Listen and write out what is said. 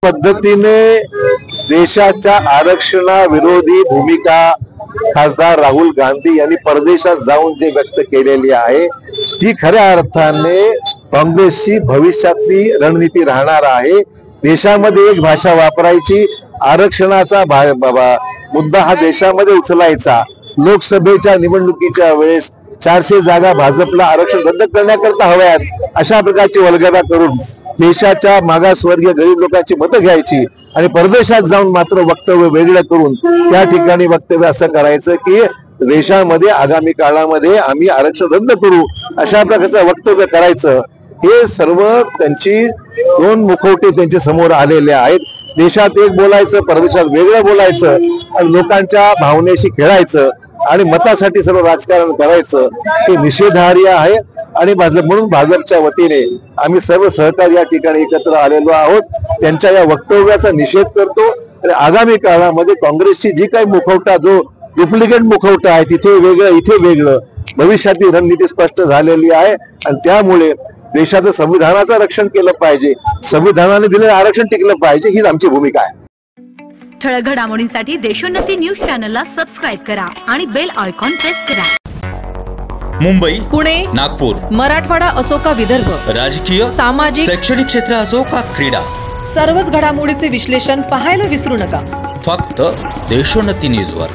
पद्धतीने देशाच्या आरक्षणाविरोधी भूमिका खासदार राहुल गांधी यांनी परदेशात जाऊन जे व्यक्त केलेली आहे ती खऱ्या अर्थाने काँग्रेसची भविष्यातली रणनीती राहणार आहे। देशामध्ये एक भाषा वापरायची, आरक्षणाचा मुद्दा हा देशामध्ये उचलायचा, लोकसभेच्या निवडणुकीच्या वेळेस 400 जागा भाजपला आरक्षण रद्द करण्याकरता हव्यात, अशा प्रकारची वल्गना करून देशाच्या मागासवर्गीय गरीब लोकांची मतं घ्यायची आणि परदेशात जाऊन मात्र वक्तव्य वेगळं करून त्या ठिकाणी वक्तव्य असं करायचं की देशामध्ये आगामी काळामध्ये आम्ही आरक्षण रद्द करू, अशा प्रकारचं वक्तव्य करायचं। हे सर्व त्यांची दोन मुखवटे त्यांच्या समोर आलेले आहेत। देशात एक बोलायचं, परदेशात वेगळं बोलायचं आणि लोकांच्या भावनेशी खेळायचं आणि मतासाठी सर्व राजकारण करायचं, हे निषेधार्ह आहे। आणि म्हणून भाजपच्या वतीने आम्ही सर्व सहकारी या ठिकाणी एकत्र आलेलो आहोत, त्यांच्या या वक्तव्याचा निषेध करतो आणि आगामी काळामध्ये काँग्रेसची जी काही मुखवटा, जो डुप्लिकेट मुखवटा आहे, तिथे वेगळं इथे वेगळं, भविष्यातली रणनीती स्पष्ट झालेली आहे आणि त्यामुळे देशाचं संविधानाचं रक्षण केलं पाहिजे, संविधानाने दिलेलं आरक्षण टिकलं पाहिजे, हीच आमची भूमिका आहे। ठळक घडामोडींसाठी देशोन्नती न्यूज चॅनलला सबस्क्राइब करा आणि बेल आयकॉन प्रेस करा। मुंबई, पुणे, नागपूर, मराठवाडा असो का विदर्भ, राजकीय, सामाजिक, शैक्षणिक क्षेत्र असो का क्रीडा, सर्वच घडामोडीचे विश्लेषण पाहायला विसरू नका। फक्त देशोन्नती न्यूजवर।